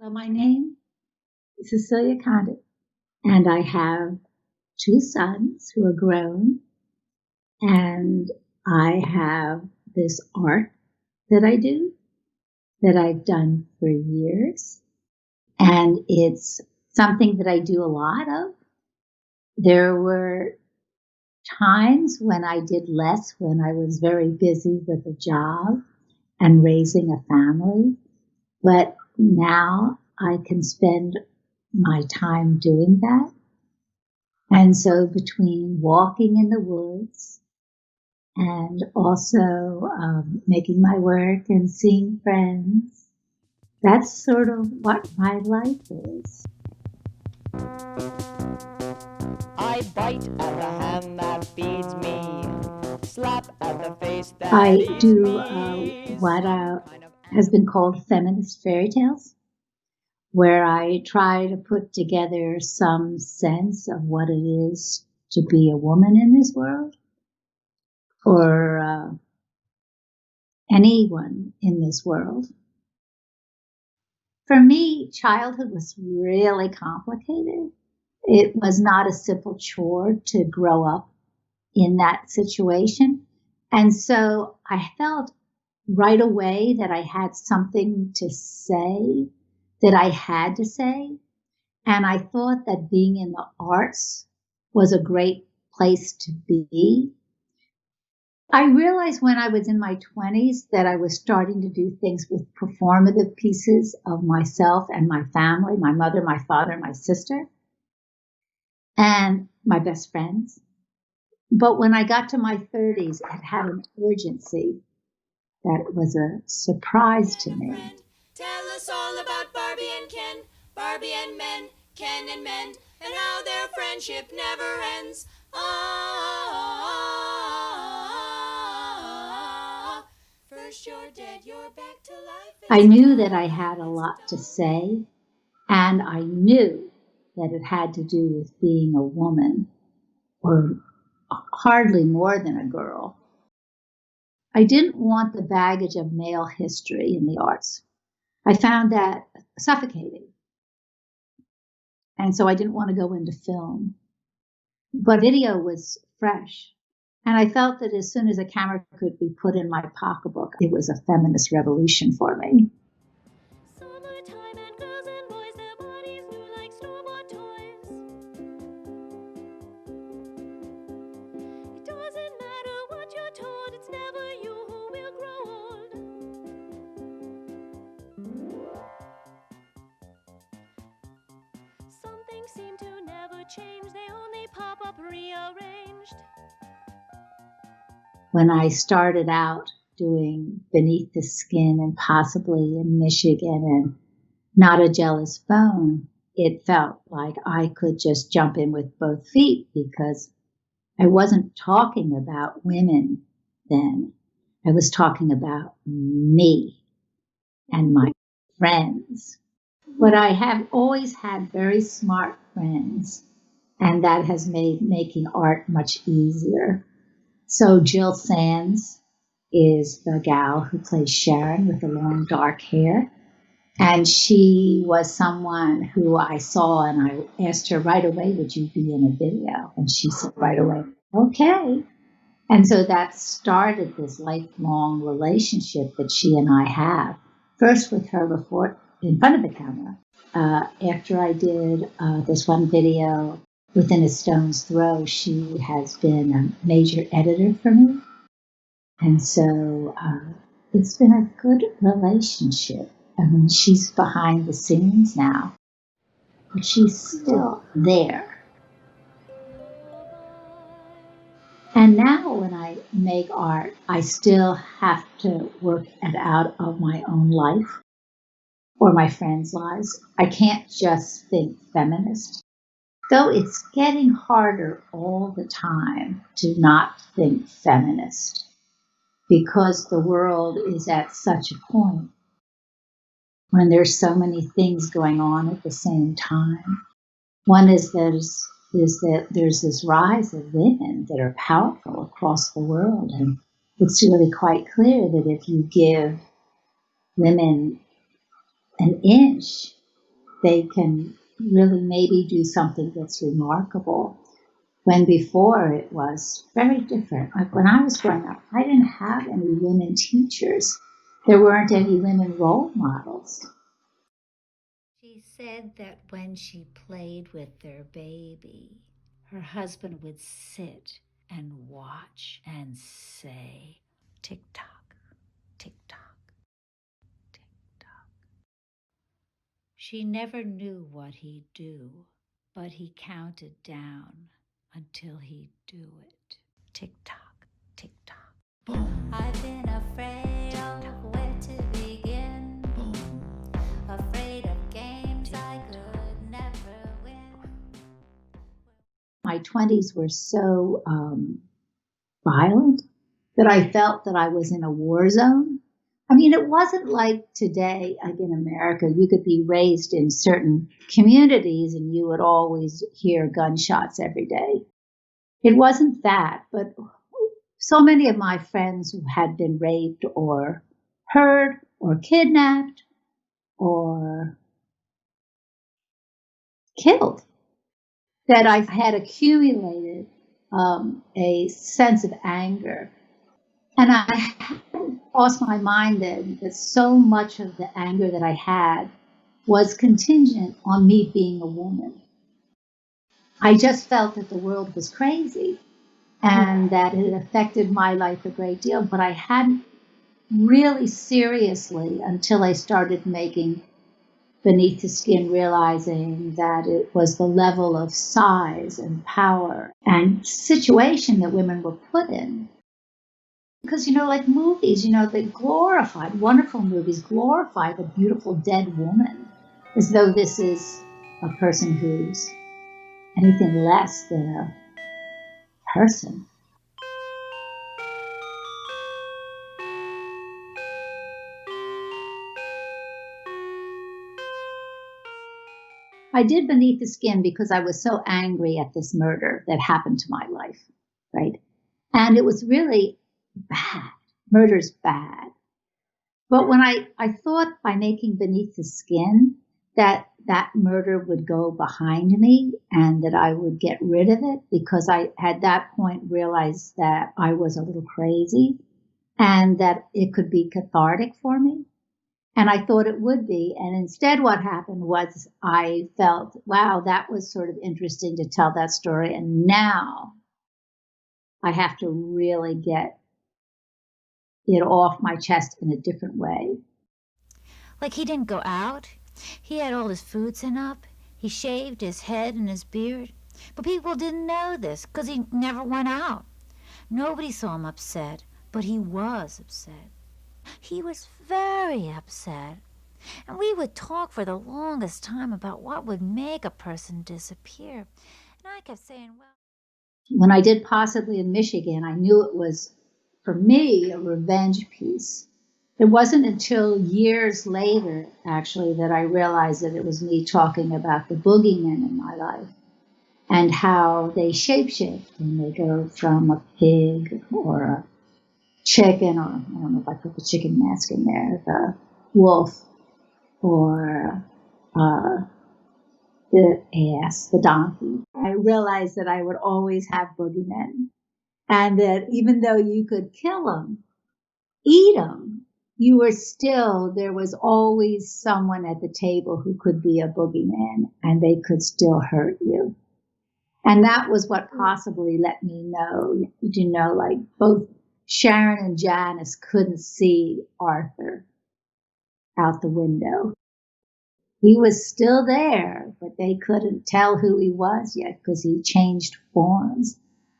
Well, my name is Cecelia Condit, and I have two sons who are grown, and I have this art that I do that I've done for years, and it's something that I do a lot of. There were times when I did less, when I was very busy with a job and raising a family, but now I can spend my time doing that. And so between walking in the woods and also making my work and seeing friends, that's sort of what my life is. I bite at the hand that feeds me, slap at the face that I leads do me. what has been called Feminist Fairytales, where I try to put together some sense of what it is to be a woman in this world, or anyone in this world. For me, childhood was really complicated. It was not a simple chore to grow up in that situation. And so I felt right away that I had something to say, that I had to say. And I thought that being in the arts was a great place to be. I realized when I was in my 20s that I was starting to do things with performative pieces of myself and my family, my mother, my father, my sister, and my best friends. But when I got to my 30s, it had an urgency that was a surprise to me. Tell us all about Barbie and Ken, Barbie and men, Ken and men, and how their friendship never ends. First you're dead, you're back to life. I knew that I had a lot to say, and I knew that it had to do with being a woman, or hardly more than a girl. I didn't want the baggage of male history in the arts. I found that suffocating. And so I didn't want to go into film. But video was fresh. And I felt that as soon as a camera could be put in my pocketbook, it was a feminist revolution for me. Summertime and girls and boys, their bodies new like store-bought toys. It doesn't matter what you're told, it's never you who will grow old. Some things seem to never change, they only pop up rearranged. When I started out doing Beneath the Skin and possibly in Michigan and Not a Jealous Bone, it felt like I could just jump in with both feet because I wasn't talking about women then. I was talking about me and my friends. But I have always had very smart friends, and that has made making art much easier. So Jill Sands is the gal who plays Sharon with the long dark hair. And she was someone who I saw, and I asked her right away, would you be in a video? And she said right away, okay. And so that started this lifelong relationship that she and I have. First with her before in front of the camera. After I did this one video, Within a Stone's Throw, she has been a major editor for me. And so it's been a good relationship. I mean, she's behind the scenes now, but she's still there. And now when I make art, I still have to work it out of my own life or my friends' lives. I can't just think feminist. Though it's getting harder all the time to not think feminist because the world is at such a point when there's so many things going on at the same time. One is that there's this rise of women that are powerful across the world. And it's really quite clear that if you give women an inch, they can really maybe do something that's remarkable. When before it was very different. Like when I was growing up, I didn't have any women teachers. There weren't any women role models. She said that when she played with their baby, her husband would sit and watch and say, tick-tock, tick-tock, tick-tock. She never knew what he'd do, but he counted down until he'd do it. Tick-tock, tick-tock. Boom. I've been afraid of where to begin. Afraid of games I could never win. My 20s were so violent that I felt that I was in a war zone. I mean, it wasn't like today, like in America, you could be raised in certain communities and you would always hear gunshots every day. It wasn't that, but so many of my friends who had been raped or hurt or kidnapped or killed, that I had accumulated a sense of anger. And I hadn't crossed my mind then that so much of the anger that I had was contingent on me being a woman. I just felt that the world was crazy and that it affected my life a great deal, but I hadn't really seriously until I started making Beneath the Skin, realizing that it was the level of size and power and situation that women were put in. Because, like movies, they glorified, wonderful movies glorify the beautiful dead woman as though this is a person who's anything less than a person. I did Beneath the Skin because I was so angry at this murder that happened to my life, right? And it was really bad. Murder's bad. But when I thought by making Beneath the Skin that murder would go behind me and that I would get rid of it, because I at that point realized that I was a little crazy and that it could be cathartic for me. And I thought it would be. And instead what happened was I felt, wow, that was sort of interesting to tell that story. And now I have to really get it off my chest in a different way. Like he didn't go out. He had all his food sent up. He shaved his head and his beard. But people didn't know this because he never went out. Nobody saw him upset, but he was upset. He was very upset. And we would talk for the longest time about what would make a person disappear. And I kept saying, well... When I did Possibly in Michigan, I knew it was, for me, a revenge piece. It wasn't until years later, actually, that I realized that it was me talking about the boogeymen in my life and how they shapeshift and they go from a pig or a chicken, or I don't know if I put the chicken mask in there, the wolf, or the ass, the donkey. I realized that I would always have boogeymen, and that even though you could kill them, eat them, there was always someone at the table who could be a boogeyman, and they could still hurt you. And that was what possibly let me know, like both Sharon and Janice couldn't see Arthur out the window. He was still there, but they couldn't tell who he was yet because he changed forms.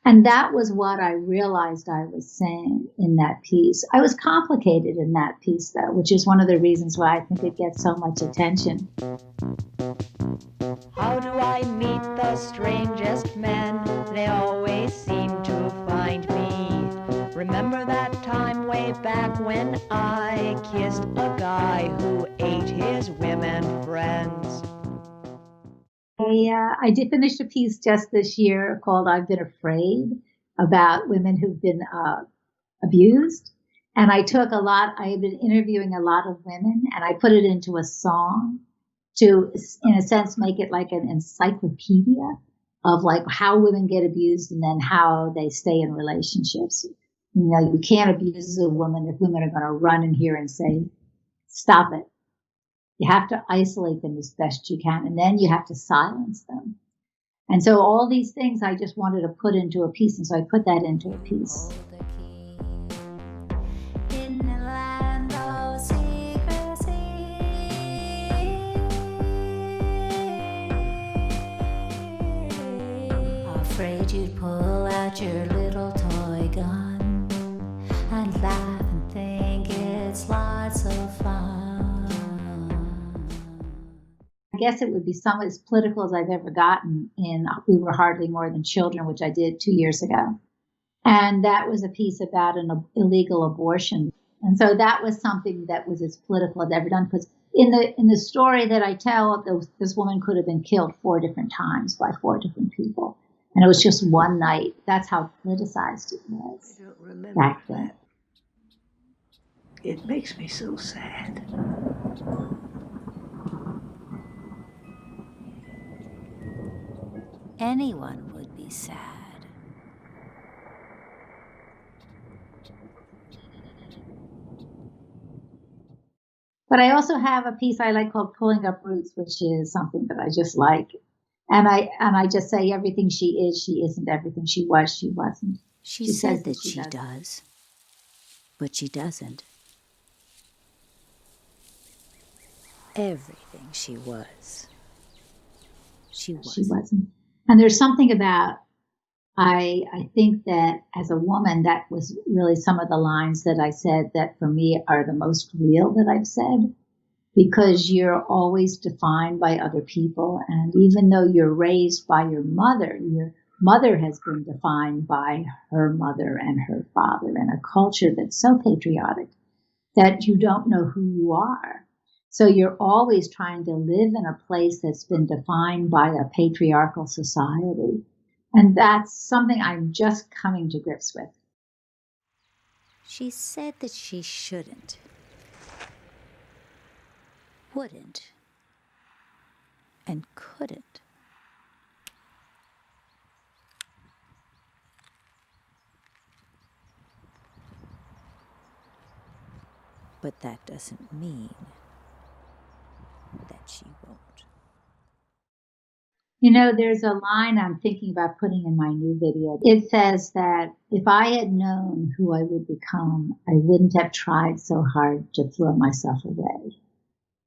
And that was what I realized I was saying in that piece. I was complicated in that piece, though, which is one of the reasons why I think it gets so much attention. How do I meet the strangest men? They always seem to find me. Remember that time way back when I kissed a guy who ate his women friends? I did finish a piece just this year called I've Been Afraid, about women who've been abused. And I had been interviewing a lot of women, and I put it into a song to, in a sense, make it like an encyclopedia of like how women get abused and then how they stay in relationships. You know, you can't abuse a woman if women are going to run in here and say, stop it. You have to isolate them as best you can, and then you have to silence them. And so all these things I just wanted to put into a piece, and so I put that into a piece. In the land of secrecy, afraid you'd pull out your little toy gun and laugh and think it's lots of fun. I guess it would be some as political as I've ever gotten in We Were Hardly More Than Children, which I did 2 years ago. And that was a piece about an illegal abortion. And so that was something that was as political as I've ever done, because in the story that I tell, this woman could have been killed 4 different times by 4 different people. And it was just one night. That's how politicized it was. I don't remember back then. that. It makes me so sad. Anyone would be sad. But I also have a piece I like called Pulling Up Roots, which is something that I just like. And I just say everything she is, she isn't. Everything she was, she wasn't. She says said that she does, but she doesn't. Everything she was, she wasn't. She wasn't. And there's something about, I think that as a woman, that was really some of the lines that I said that for me are the most real that I've said, because you're always defined by other people. And even though you're raised by your mother has been defined by her mother and her father in a culture that's so patriotic that you don't know who you are. So you're always trying to live in a place that's been defined by a patriarchal society. And that's something I'm just coming to grips with. She said that she shouldn't, wouldn't, and couldn't. But that doesn't mean that she won't. You know, there's a line I'm thinking about putting in my new video. It says that if I had known who I would become, I wouldn't have tried so hard to throw myself away.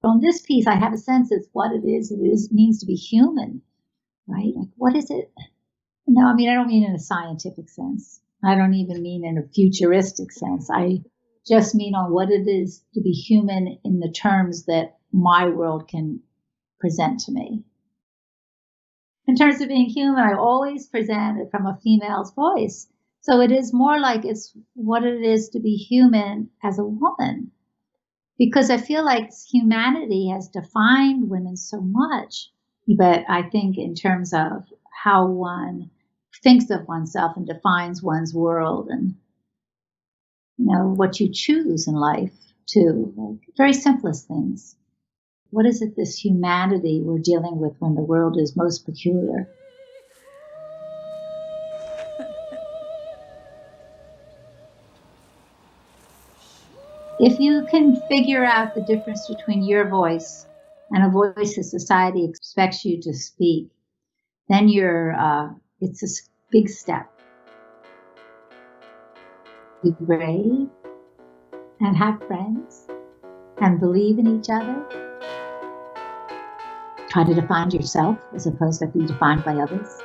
On this piece, I have a sense it's what it is. It means to be human, right? Like, what is it? No, I mean, I don't mean in a scientific sense. I don't even mean in a futuristic sense. I just mean on what it is to be human in the terms that my world can present to me. In terms of being human, I always present it from a female's voice. So it is more like it's what it is to be human as a woman. Because I feel like humanity has defined women so much. But I think in terms of how one thinks of oneself and defines one's world and, you know, what you choose in life too, like very simplest things. What is it, this humanity we're dealing with when the world is most peculiar? If you can figure out the difference between your voice and a voice that society expects you to speak, then it's a big step. Be brave and have friends and believe in each other. Try to define yourself as opposed to be defined by others.